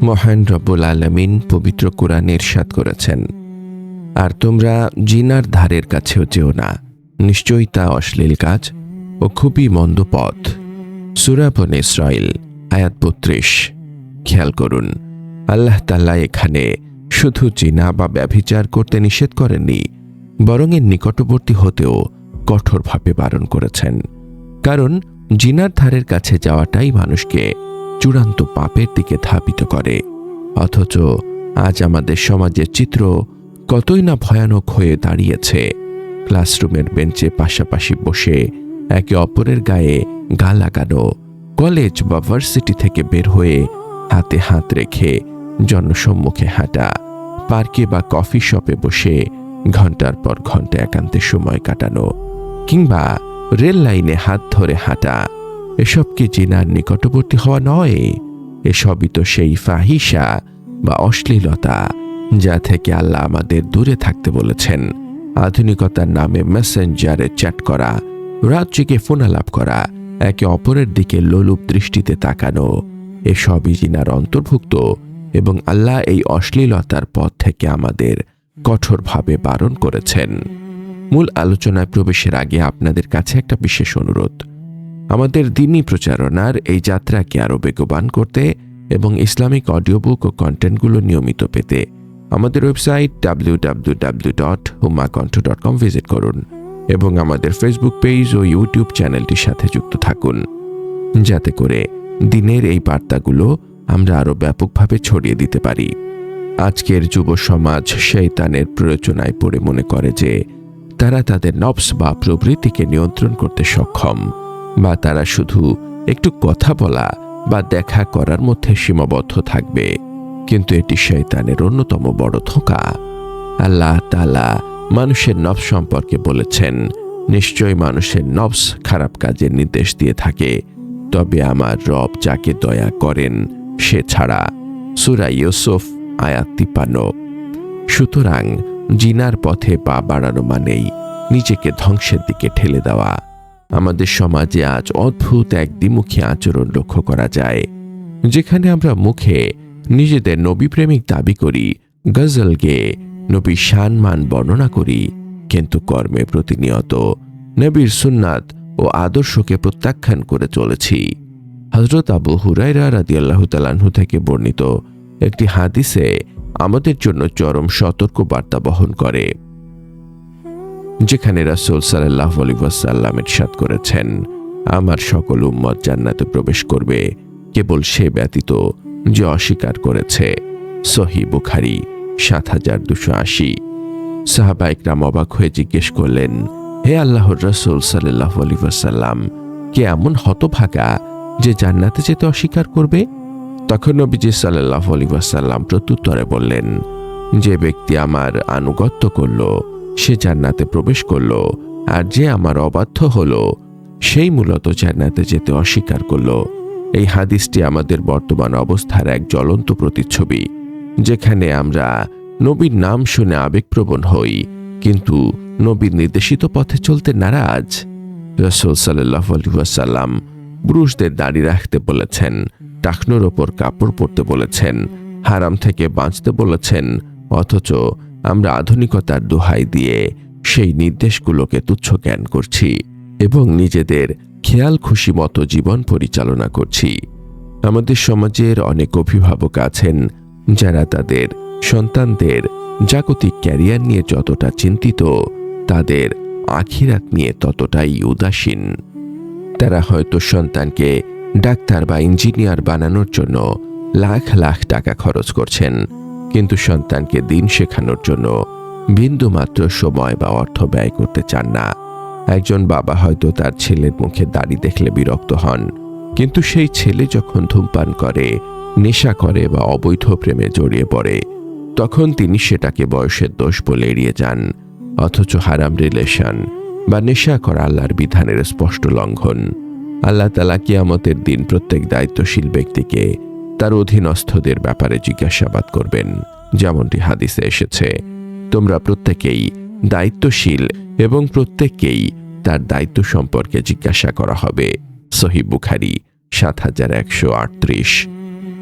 মহান রব্বুল আলামিন পবিত্র কোরআনে ইরশাদ করেছেন, আর তোমরা জিনার ধারের কাছেও যেও না, নিশ্চয়ই তা অশ্লীল কাজ ও খুবই মন্দ পথ। সূরা বনী ইসরাঈল আয়াত ৩২। খেয়াল করুন, আল্লাহ তাআলা এখানে শুধু জিনা বা ব্যভিচার করতে নিষেধ করেননি, বরং এর নিকটবর্তী হতেও কঠোরভাবে বারণ করেছেন। কারণ জিনার ধারের কাছে যাওয়াটাই মানুষকে চূড়ান্ত পাপের দিকে ধাবিত করে। অথচ আজ আমাদের সমাজের চিত্র কতই না ভয়ানক হয়ে দাঁড়িয়েছে। ক্লাসরুমের বেঞ্চে পাশাপাশি বসে একে অপরের গায়ে গা লাগানো, কলেজ বা ভার্সিটি থেকে বের হয়ে হাতে হাত রেখে জনসম্মুখে হাঁটা, পার্কে বা কফি শপে বসে ঘন্টার পর ঘন্টা একান্তে সময় কাটানো, কিংবা রেল লাইনে হাত ধরে হাঁটা, এসব কি জিনার নিকটবর্তী হওয়া নয়? এসবই তো সেই ফাহিশা বা অশ্লীলতা যা থেকে আল্লাহ আমাদের দূরে থাকতে বলেছেন। আধুনিকতার নামে মেসেঞ্জারে চ্যাট করা, রাত জেগে ফোন আলাপ করা, একে অপরের দিকে লোলুপ দৃষ্টিতে তাকানো, এসবই জিনার অন্তর্ভুক্ত এবং আল্লাহ এই অশ্লীলতার পথ থেকে আমাদের কঠোরভাবে বারণ করেছেন। মূল আলোচনায় প্রবেশের আগে আপনাদের কাছে একটা বিশেষ অনুরোধ। আমাদের দ্বীনি প্রচারণার এই যাত্রাকে আরও বেগবান করতে এবং ইসলামিক অডিও বুক ও কন্টেন্টগুলো নিয়মিত পেতে আমাদের ওয়েবসাইট www.humaconto.com ভিজিট করুন এবং আমাদের ফেসবুক পেজ ও ইউটিউব চ্যানেলটির সাথে যুক্ত থাকুন, যাতে করে দিনের এই বার্তাগুলো আমরা আরও ব্যাপকভাবে ছড়িয়ে দিতে পারি। আজকের যুব সমাজ শয়তানের প্ররোচনায় পড়ে মনে করে যে তারা তাদের নফস বা প্রবৃত্তিকে নিয়ন্ত্রণ করতে সক্ষম, বা তারা শুধু একটু কথা বলা বা দেখা করার মধ্যে সীমাবদ্ধ থাকবে। কিন্তু এটি শয়তানের অন্যতম বড় ধোঁকা। আল্লাহ তাআলা মানুষের নফস সম্পর্কে বলেছেন, নিশ্চয় মানুষের নফস খারাপ কাজের নির্দেশ দিয়ে থাকে, তবে আমার রব যাকে দয়া করেন সে ছাড়া। সূরা ইউসুফ আয়াত ৫৩। সুতরাং জিনার পথে পা বাড়ানো মানেই নিজেকে ধ্বংসের দিকে ঠেলে দেওয়া। আমাদের সমাজে আজ অদ্ভুত এক দ্বিমুখী আচরণ লক্ষ্য করা যায়, যেখানে আমরা মুখে নিজেদের নবী প্রেমিক দাবি করি, গজল গেয়ে নবীর শান-মান বর্ণনা করি, কিন্তু কর্মে প্রতিনিয়ত নবীর সুন্নাত ও আদর্শকে প্রত্যাখ্যান করে চলেছি। হযরত আবু হুরায়রা রাদিয়াল্লাহু তাআলা আনহু থেকে বর্ণিত একটি হাদিসে আমাদের জন্য চরম সতর্ক বার্তা বহন করে, যেখানে রাসূল সাল্লাল্লাহু আলাইহি ওয়াসাল্লাম ইরশাদ করেছেন, আমার সকল উম্মত জান্নাতে প্রবেশ করবে, কেবল সে ব্যতীত যে অস্বীকার করেছে। সহিহ বুখারী ৭২৮০। সাহাবা ইকরাম অবাক হয়ে জিজ্ঞেস করলেন, হে আল্লাহর রাসূল সাল্লাল্লাহু আলাইহি ওয়াসাল্লাম, কে এমন হতভাগা যে জান্নাতে যেতে অস্বীকার করবে? তখন নবীজি সাল্লাল্লাহু আলাইহি ওয়াসাল্লাম প্রত্যুত্তরে বললেন, যে ব্যক্তি আমার আনুগত্য করল সে জান্নাতে প্রবেশ করল, আর যে আমার অবাধ্য হলো সেই মূলত জান্নাতে যেতে অস্বীকার করল। এই হাদিসটি আমাদের বর্তমান অবস্থার এক জ্বলন্ত প্রতিচ্ছবি, যেখানে আমরা নবীর নাম শুনে আবেগপ্রবণ হই, কিন্তু নবীর নির্দেশিত পথে চলতে নারাজ। রাসূল সাল্লাল্লাহু আলাইহি ওয়াসাল্লাম পুরুষদের দাড়ি রাখতে বলেছেন, টাকনোর ওপর কাপড় পরতে বলেছেন, হারাম থেকে বাঁচতে বলেছেন, অথচ আমরা আধুনিকতার দোহাই দিয়ে সেই নির্দেশগুলোকে তুচ্ছ জ্ঞান করছি এবং নিজেদের খেয়াল খুশি মতো জীবন পরিচালনা করছি। আমাদের সমাজের অনেক অভিভাবক আছেন যারা তাদের সন্তানদের জাগতিক ক্যারিয়ার নিয়ে যতটা চিন্তিত, তাদের আখিরাত নিয়ে ততটাই উদাসীন। তারা হয়তো সন্তানকে ডাক্তার বা ইঞ্জিনিয়ার বানানোর জন্য লাখ লাখ টাকা খরচ করছেন, কিন্তু সন্তানকে দিন শেখানোর জন্য বিন্দুমাত্র সময় বা অর্থ ব্যয় করতে চান না। একজন বাবা হয়তো তার ছেলের মুখে দাড়ি দেখলে বিরক্ত হন, কিন্তু সেই ছেলে যখন ধূমপান করে, নেশা করে বা অবৈধ প্রেমে জড়িয়ে পড়ে, তখন তিনি সেটাকে বয়সের দোষ বলে এড়িয়ে যান। অথচ হারাম রিলেশন বা নেশা করা আল্লাহর বিধানের স্পষ্ট লঙ্ঘন। আল্লাহ তাআলা কিয়ামতের দিন প্রত্যেক দায়িত্বশীল ব্যক্তিকে তার অধীনস্থদের ব্যাপারে জিজ্ঞাসাবাদ করবেন, যেমনটি হাদিসে এসেছে, তোমরা প্রত্যেকেই দায়িত্বশীল এবং প্রত্যেককেই তার দায়িত্ব সম্পর্কে জিজ্ঞাসা করা হবে। সহিহ বুখারী ৭১৩৮।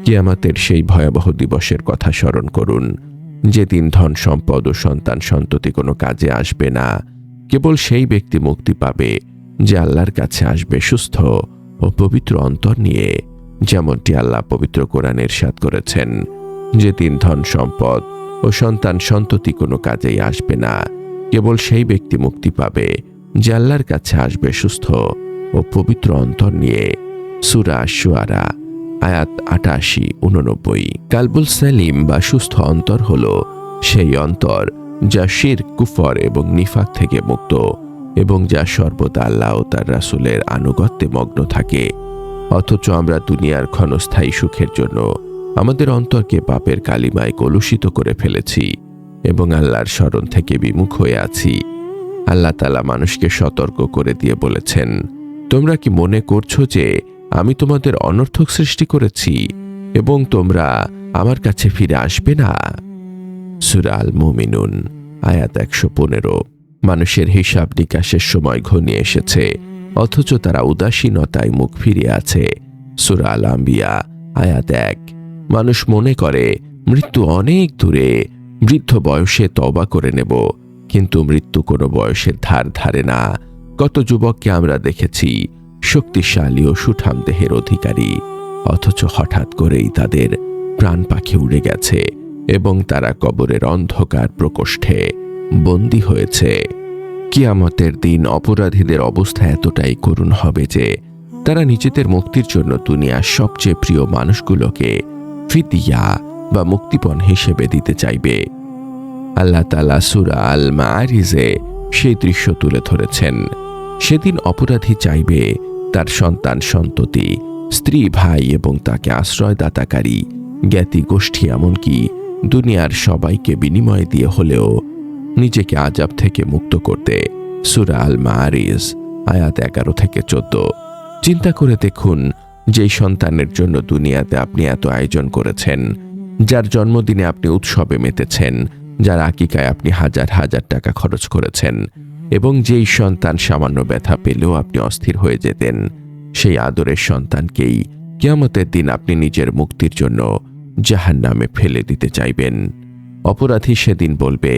কিয়ামতের সেই ভয়াবহ দিবসের কথা স্মরণ করুন, যেদিন ধন সম্পদ ও সন্তান সন্ততি কোনো কাজে আসবে না। কেবল সেই ব্যক্তি মুক্তি পাবে যে আল্লাহর কাছে আসবে সুস্থ ও পবিত্র অন্তর নিয়ে, যেমনটি আল্লাহ পবিত্র কোরআনে ইরশাদ করেছেন, যেদিন ধন সম্পদ ও সন্তান সন্ততি কোনো কাজেই আসবে না। কেবল সেই ব্যক্তি মুক্তি পাবে যে আল্লাহর কাছে আসবে সুস্থ ও পবিত্র অন্তর নিয়ে। সূরা আশ-শুআরা আয়াত ৮৮-৮৯। কালবুল সালিম বা সুস্থ অন্তর হল সেই অন্তর যা শিরক, কুফর এবং নিফাক থেকে মুক্ত এবং যা সর্বদা আল্লাহ ও তার রাসূলের আনুগত্যে মগ্ন থাকে। অথচ আমরা দুনিয়ার ক্ষণস্থায়ী সুখের জন্য আমাদের অন্তরকে পাপের কালিমায় কলুষিত করে ফেলেছি এবং আল্লাহর স্মরণ থেকে বিমুখ হয়ে আছি। আল্লাহ তাআলা মানুষকে সতর্ক করে দিয়ে বলেছেন, তোমরা কি মনে করছো যে আমি তোমাদের অনর্থক সৃষ্টি করেছি এবং তোমরা আমার কাছে ফিরে আসবে না? সূরা আল মুমিনুন আয়াত ১১৫। মানুষের হিসাব নিকাশের সময় ঘনিয়ে এসেছে, অথচ তারা উদাসীনতায় মুখ ফিরিয়ে আছে। সূরা আল আম্বিয়া আয়াত ১। মানুষ মনে করে মৃত্যু অনেক দূরে, বৃদ্ধ বয়সে তওবা করে নেব, কিন্তু মৃত্যু কোনো বয়সের ধার ধারে না। কত যুবককে আমরা দেখেছি শক্তিশালী ও সুঠাম দেহের অধিকারী, অথচ হঠাৎ করেই তাদের প্রাণ পাখি উড়ে গেছে এবং তারা কবরের অন্ধকার প্রকোষ্ঠে বন্দী হয়েছে। কিয়ামতের দিন অপরাধীদের অবস্থা এতটাই করুণ হবে যে তারা নিজেদের মুক্তির জন্য দুনিয়ার সবচেয়ে প্রিয় মানুষগুলোকে ফিদিয়া বা মুক্তিপণ হিসেবে দিতে চাইবে। আল্লাহ তাআলা সূরা আল মাআরিজে সেই দৃশ্য তুলে ধরেছেন। সেদিন অপরাধী চাইবে তার সন্তান সন্ততি, স্ত্রী, ভাই এবং তাকে আশ্রয়দাতাকারী জ্ঞাতি গোষ্ঠী, এমনকি দুনিয়ার সবাইকে বিনিময় দিয়ে হলেও নিজেকে আযাব থেকে মুক্ত করতে। সূরা আল মাআরিজ আয়াত ১১-১৪। চিন্তা করে দেখুন, যেই সন্তানের জন্য দুনিয়াতে আপনি এত আয়োজন করেছেন, যার জন্মদিনে আপনি উৎসবে মেতেছেন, যার আকিকায় আপনি হাজার হাজার টাকা খরচ করেছেন এবং যেই সন্তান সামান্য ব্যথা পেলেও আপনি অস্থির হয়ে যেতেন, সেই আদরের সন্তানকেই কিয়ামতের দিন আপনি নিজের মুক্তির জন্য জাহান্নামে ফেলে দিতে চাইবেন। অপরাধী সেদিন বলবে,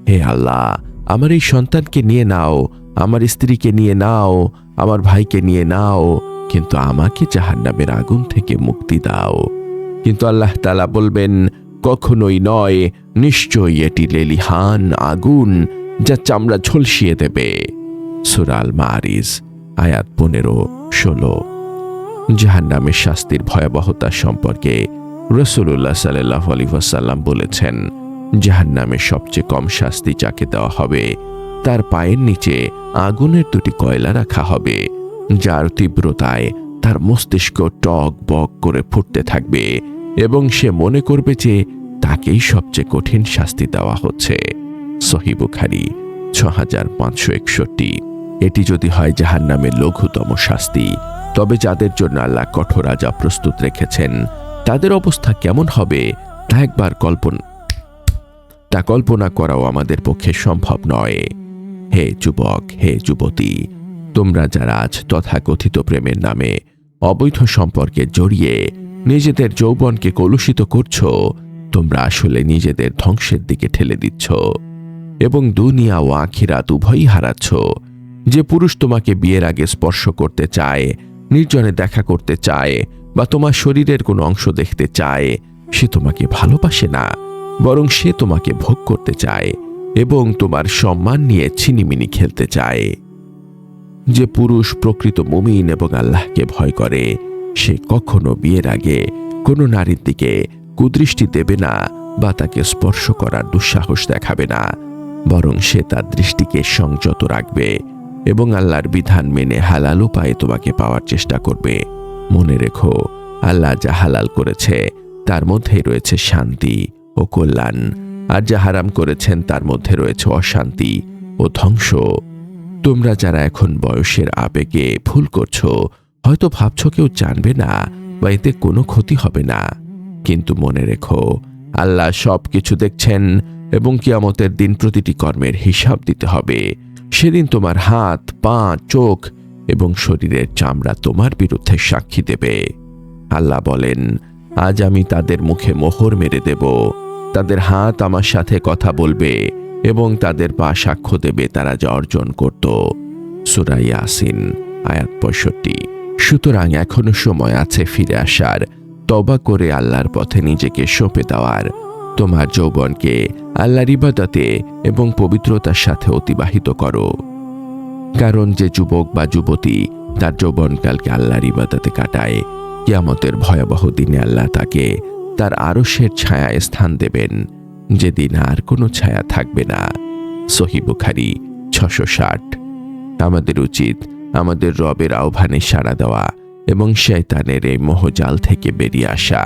হে আল্লাহ, আমার এই সন্তানকে নিয়ে নাও, আমার স্ত্রীকে নিয়ে নাও, আমার ভাইকে নিয়ে নাও, কিন্তু আমাকে জাহান্নামের আগুন থেকে মুক্তি দাও। কিন্তু আল্লাহ তাআলা বলবেন, কখনোই নয়, নিশ্চয়ই এটি লেলিহান আগুন যা চামড়া ঝলসিয়ে দেবে। সূরা আল মাআরিজ আয়াত ১৫-১৬। জাহান্নামের শাস্তির ভয়াবহতা সম্পর্কে রাসূলুল্লাহ সাল্লাল্লাহু আলাইহি ওয়াসাল্লাম বলেছেন, জাহান্নামের সবচেয়ে কম শাস্তি যাকে দেওয়া হবে, তার পায়ের নিচে আগুনের দুটি কয়লা রাখা হবে, যার তীব্রতায় তার মস্তিষ্ক টক বক করে ফুটতে থাকবে এবং সে মনে করবে যে তাকেই সবচেয়ে কঠিন শাস্তি দেওয়া হচ্ছে। সহিহ বুখারী ৬৫৬১। এটি যদি হয় জাহান্নামের লঘুতম শাস্তি, তবে যাদের জন্য আল্লাহ কঠোর আযাব প্রস্তুত রেখেছেন তাদের অবস্থা কেমন হবে তা কল্পনা করাও আমাদের পক্ষে সম্ভব নয়। হে যুবক, হে যুবতী, তোমরা যারা আজ তথাকথিত প্রেমের নামে অবৈধ সম্পর্কে জড়িয়ে নিজেদের যৌবনকে কলুষিত করছো, তোমরা আসলে নিজেদের ধ্বংসের দিকে ঠেলে দিচ্ছ এবং দুনিয়া ও আখিরাত উভয়ই হারাচ্ছ। যে পুরুষ তোমাকে বিয়ের আগে স্পর্শ করতে চায়, নির্জনে দেখা করতে চায় বা তোমার শরীরের কোনো অংশ দেখতে চায়, সে তোমাকে ভালোবাসে না, বরং সে তোমাকে ভোগ করতে চায় এবং তোমার সম্মান নিয়ে ছিনিমিনি খেলতে চায়। যে পুরুষ প্রকৃত মুমিন এবং আল্লাহকে ভয় করে, সে কখনো বিয়ের আগে কোনো নারীর দিকে কুদৃষ্টি দেবে না বা তাকে স্পর্শ করার দুঃসাহস দেখাবে না, বরং সে তার দৃষ্টিকে সংযত রাখবে এবং আল্লাহর বিধান মেনে হালাল উপায়ে তোমাকে পাওয়ার চেষ্টা করবে। মনে রেখো, আল্লাহ যা হালাল করেছে তার মধ্যেই রয়েছে শান্তি ও কল্যাণ, আর যা হারাম করেছেন তার মধ্যে রয়েছে অশান্তি ও ধ্বংস। তোমরা যারা এখন বয়সের আবেগে ভুল করছো, হয়তো ভাবছো কেউ জানবে না বা এতে কোনো ক্ষতি হবে না, কিন্তু মনে রেখো, আল্লাহ সব কিছু দেখছেন এবং কিয়ামতের দিন প্রতিটি কর্মের হিসাব দিতে হবে। সেদিন তোমার হাত, পা, চোখ এবং শরীরের চামড়া তোমার বিরুদ্ধে সাক্ষী দেবে। আল্লাহ বলেন, আজ আমি তাদের মুখে মোহর মেরে দেব। তাদের হাত আমার সাথে কথা বলবে এবং তাদের পা সাক্ষ্য দেবে তারা যা অর্জন করত। সূরা ইয়াসিন আয়াত 65। সুতরাং এখনো সময় আছে ফিরে আসার, তওবা করে আল্লাহর পথে নিজেকে সঁপে দেওয়ার। তোমার যৌবনকে আল্লাহর ইবাদতে এবং পবিত্রতার সাথে অতিবাহিত করো। কারণ যে যুবক বা যুবতী তার যৌবনকালকে আল্লাহর ইবাদতে কাটায়, কিয়ামতের ভয়াবহ দিনে আল্লাহ তাকে তার আরশের ছায়ায় স্থান দেবেন, যেদিন আর কোনো ছায়া থাকবে না। সহিহ বুখারী 660। আমাদের উচিত আমাদের রবের আহ্বানে সাড়া দেওয়া এবং শয়তানের এই মোহজাল থেকে বেরিয়ে আসা।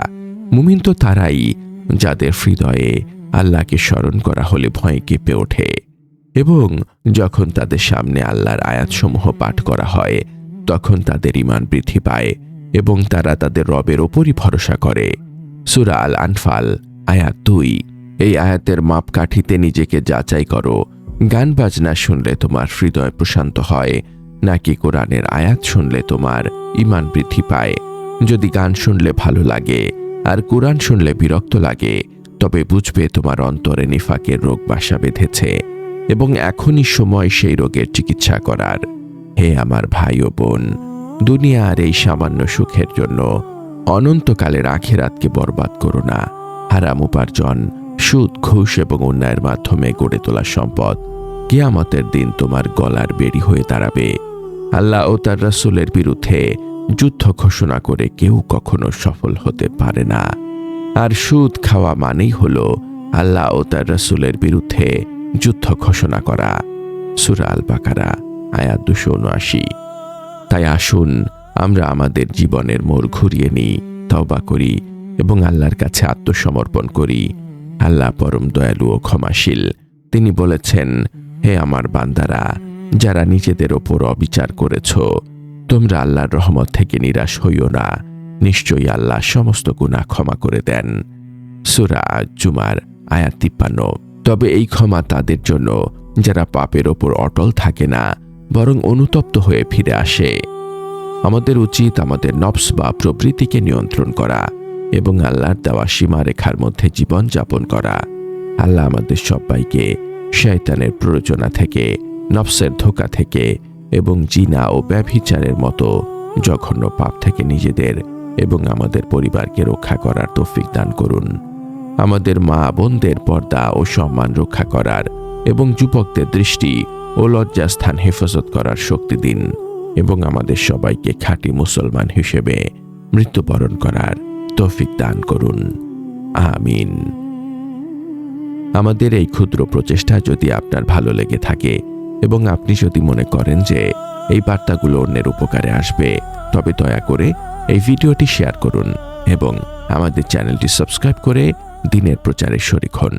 মুমিন তো তারাই যাদের হৃদয়ে আল্লাহকে স্মরণ করা হলে ভয়ে কেঁপে ওঠে এবং যখন তাদের সামনে আল্লাহর আয়াতসমূহ পাঠ করা হয় তখন তাদের ঈমান বৃদ্ধি পায় এবং তারা তাদের রবের ওপরই ভরসা করে। সূরা আল আনফাল আয়াত 2। এই আয়াতের মাপকাঠিতে নিজেকে যাচাই করো। গান বাজনা শুনলে তোমার হৃদয় প্রশান্ত হয় নাকি কোরআনের আয়াত শুনলে তোমার ঈমান বৃদ্ধি পায়? যদি গান শুনলে ভালো লাগে আর কোরআন শুনলে বিরক্ত লাগে, তবে বুঝবে তোমার অন্তরে নিফাকের রোগ বাসা বেঁধেছে এবং এখনই সময় সেই রোগের চিকিৎসা করার। হে আমার ভাই ও বোন, দুনিয়ার এই সামান্য সুখের জন্য অনন্তকালের আখিরাতকে বরবাদ করো না। হারাম উপার্জন, সুদ, ঘুষ এবং অন্যায়ের মাধ্যমে গড়ে তোলা সম্পদ কিয়ামতের দিন তোমার গলার বেড়ি হয়ে দাঁড়াবে। আল্লাহ ও তার রাসূলের বিরুদ্ধে যুদ্ধ ঘোষণা করে কেউ কখনো সফল হতে পারে না। আর সুদ খাওয়া মানেই হলো আল্লাহ ও তার রাসূলের বিরুদ্ধে যুদ্ধ ঘোষণা করা। সূরা আল বাকারা আয়াত 279। তাই আসুন আমরা আমাদের জীবনের মোড় ঘুরিয়ে নিই, তওবা করি এবং আল্লাহর কাছে আত্মসমর্পণ করি। আল্লাহ পরম দয়ালু ও ক্ষমাশীল। তিনি বলেছেন, হে আমার বান্দারা, যারা নিজেদের ওপর অবিচার করেছ, তোমরা আল্লাহর রহমত থেকে নিরাশ হইও না। নিশ্চয়ই আল্লাহ সমস্ত গুনাহ ক্ষমা করে দেন। সূরা জুমার আয়াত 53। তবে এই ক্ষমা তাদের জন্য যারা পাপের ওপর অটল থাকে না, বরং অনুতপ্ত হয়ে ফিরে আসে। আমাদের উচিত আমাদের নফস বা প্রবৃত্তিকে নিয়ন্ত্রণ করা এবং আল্লাহর দেওয়া সীমারেখার মধ্যে জীবন যাপন করা। আল্লাহ আমাদের সবাইকে শয়তানের প্ররোচনা থেকে, নফসের ধোঁকা থেকে এবং জিনা ও ব্যভিচারের মতো জঘন্য পাপ থেকে নিজেদের এবং আমাদের পরিবারকে রক্ষা করার তৌফিক দান করুন। আমাদের মা বোনদের পর্দা ও সম্মান রক্ষা করার এবং যুবকদের দৃষ্টি ও লজ্জাস্থান হেফাজত করার শক্তি দিন এবং আমাদের সবাইকে খাঁটি মুসলমান হিসেবে মৃত্যুবরণ করার তৌফিক দান করুন। আমিন। আমাদের এই ক্ষুদ্র প্রচেষ্টা যদি আপনার ভালো লেগে থাকে এবং আপনি যদি মনে করেন যে এই বার্তাগুলো অন্যের উপকারে আসবে, তবে দয়া করে এই ভিডিওটি শেয়ার করুন এবং আমাদের চ্যানেলটি সাবস্ক্রাইব করে দিনের প্রচারে শরীক হন।